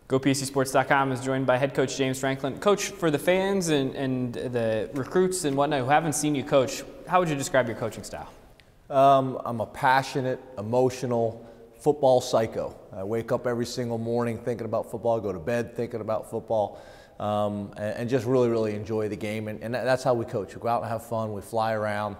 GoPSCSports.com is joined by head coach James Franklin. Coach, for the fans and the recruits and whatnot who haven't seen you coach, how would you describe your coaching style? I'm a passionate, emotional football psycho. I wake up every single morning thinking about football, go to bed thinking about football, and just really enjoy the game. And that's how we coach. We go out and have fun. We fly around.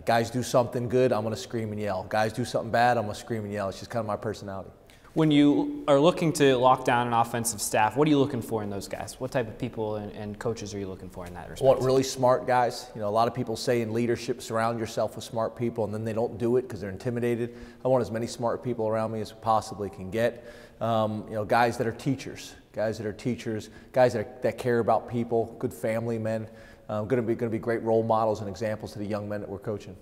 Guys do something good, I'm going to scream and yell. Guys do something bad, I'm going to scream and yell. It's just kind of my personality. When you are looking to lock down an offensive staff, what are you looking for in those guys? What type of people and coaches are you looking for in that respect? I want really smart guys. You know, a lot of people say in leadership, surround yourself with smart people, and then they don't do it because they're intimidated. I want as many smart people around me as we possibly can get. You know, guys that are teachers, guys that care about people, good family men. Going to be great role models and examples to the young men that we're coaching.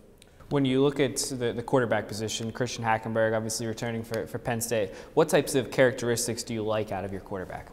When you look at the quarterback position, Christian Hackenberg obviously returning for Penn State, what types of characteristics do you like out of your quarterback?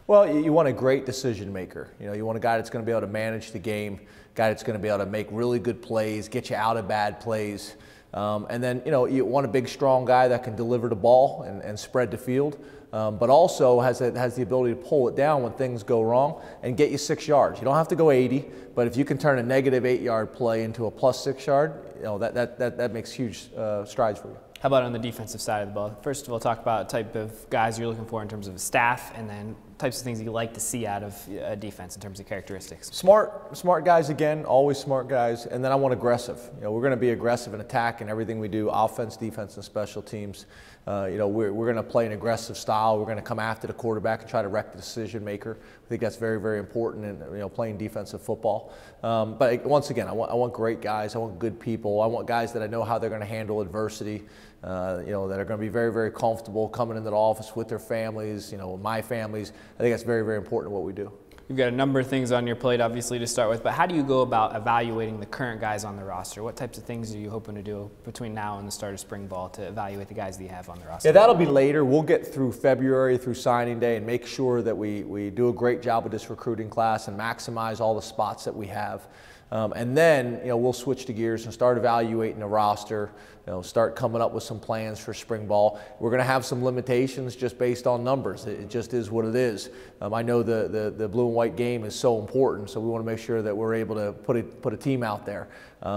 Well, you want a great decision maker. You know, you want a guy that's going to be able to manage the game, a guy that's going to be able to make really good plays, get you out of bad plays. And then, you know, you want a big, strong guy that can deliver the ball and spread the field, but also has the ability to pull it down when things go wrong and get you 6 yards. You don't have to go 80, but if you can turn a negative 8-yard play into a plus 6 yard, you know, that makes huge strides for you. How about on the defensive side of the ball? First of all, talk about type of guys you're looking for in terms of staff, and then types of things you like to see out of a defense in terms of characteristics. Smart guys again, always smart guys, and then I want aggressive. You know, we're going to be aggressive in attack and everything we do, offense, defense, and special teams. You know, we're going to play an aggressive style. We're going to come after the quarterback and try to wreck the decision maker. I think that's very important in, you know, playing defensive football. But once again, I want great guys. I want good people. I want guys that I know how they're going to handle adversity. You know, that are going to be very comfortable coming into the office with their families. You know, my families. I think that's very important in what we do. You've got a number of things on your plate, obviously, to start with, but how do you go about evaluating the current guys on the roster? What types of things are you hoping to do between now and the start of spring ball to evaluate the guys that you have on the roster? Yeah, that'll be later. We'll get through February, through signing day, and make sure that we do a great job with this recruiting class and maximize all the spots that we have. And then, you know, we'll switch the gears and start evaluating the roster, you know, start coming up with some plans for spring ball. We're going to have some limitations just based on numbers. It just is what it is. I know the blue and white game is so important, so we want to make sure that we're able to put a team out there.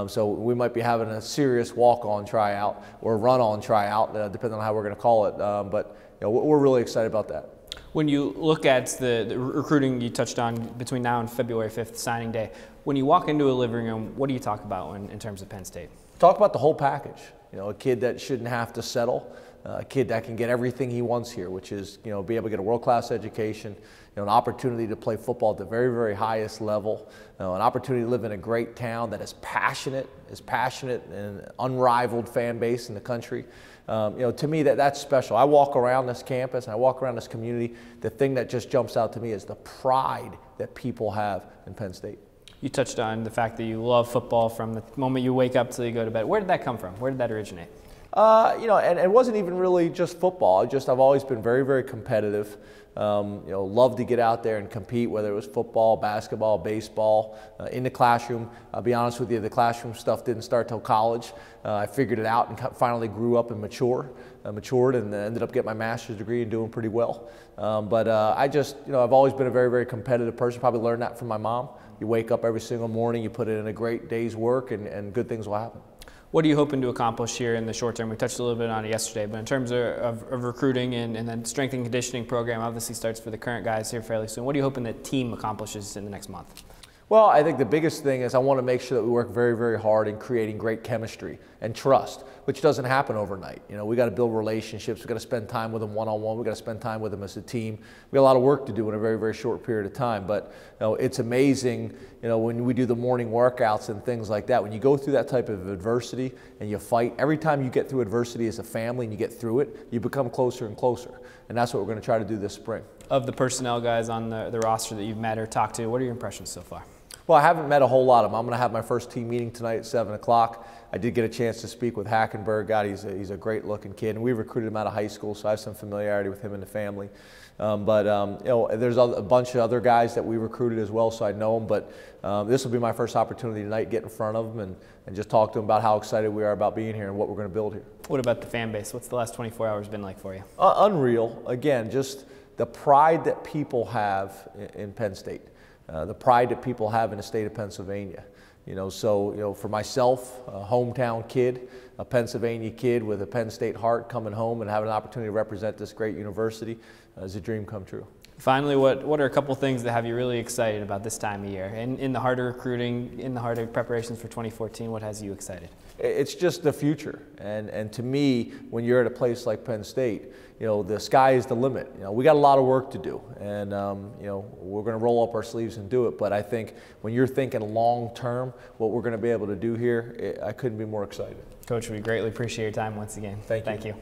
So we might be having a serious walk-on tryout or run-on tryout, depending on how we're going to call it. But you know, we're really excited about that. When you look at the recruiting you touched on between now and February 5th, signing day, when you walk into a living room, what do you talk about in terms of Penn State? Talk about the whole package. You know, a kid that shouldn't have to settle, a kid that can get everything he wants here, which is, you know, be able to get a world-class education, you know, an opportunity to play football at the very highest level, you know, an opportunity to live in a great town that is passionate and unrivaled fan base in the country. You know, to me, that's special. I walk around this campus and I walk around this community. The thing that just jumps out to me is the pride that people have in Penn State. You touched on the fact that you love football from the moment you wake up till you go to bed. Where did that come from? Where did that originate? You know, and it wasn't even really just football. I've always been very competitive. You know, love to get out there and compete, whether it was football, basketball, baseball, in the classroom. I'll be honest with you, the classroom stuff didn't start till college. I figured it out and finally grew up and matured and ended up getting my master's degree and doing pretty well. But you know, I've always been a very competitive person. Probably learned that from my mom. You wake up every single morning, you put in a great day's work, and good things will happen. What are you hoping to accomplish here in the short term? We touched a little bit on it yesterday, but in terms of recruiting and then strength and conditioning program obviously starts for the current guys here fairly soon. What are you hoping the team accomplishes in the next month? Well, I think the biggest thing is I want to make sure that we work very hard in creating great chemistry and trust, which doesn't happen overnight. You know, we got to build relationships. We got to spend time with them one-on-one. We got to spend time with them as a team. We got a lot of work to do in a very short period of time. But you know, it's amazing. You know, when we do the morning workouts and things like that, when you go through that type of adversity and you fight, every time you get through adversity as a family and you get through it, you become closer and closer. And that's what we're going to try to do this spring. Of the personnel guys on the roster that you've met or talked to, what are your impressions so far? Well, I haven't met a whole lot of them. I'm going to have my first team meeting tonight at 7 o'clock. I did get a chance to speak with Hackenberg. God, he's a great-looking kid, and we recruited him out of high school, so I have some familiarity with him and the family. You know, there's a bunch of other guys that we recruited as well, so I know them. But this will be my first opportunity tonight to get in front of them and just talk to them about how excited we are about being here and what we're going to build here. What about the fan base? What's the last 24 hours been like for you? Unreal. Again, just the pride that people have in Penn State, the pride that people have in the state of Pennsylvania. So for myself, a hometown kid, a Pennsylvania kid with a Penn State heart, coming home and having an opportunity to represent this great university is a dream come true. Finally, what are a couple things that have you really excited about this time of year? In the heart of recruiting, in the heart of preparations for 2014, what has you excited? It's just the future. And to me, when you're at a place like Penn State, the sky is the limit. We got a lot of work to do, and we're going to roll up our sleeves and do it. But I think when you're thinking long term, what we're going to be able to do here, I couldn't be more excited. Coach, we greatly appreciate your time once again. Thank you. Thank you.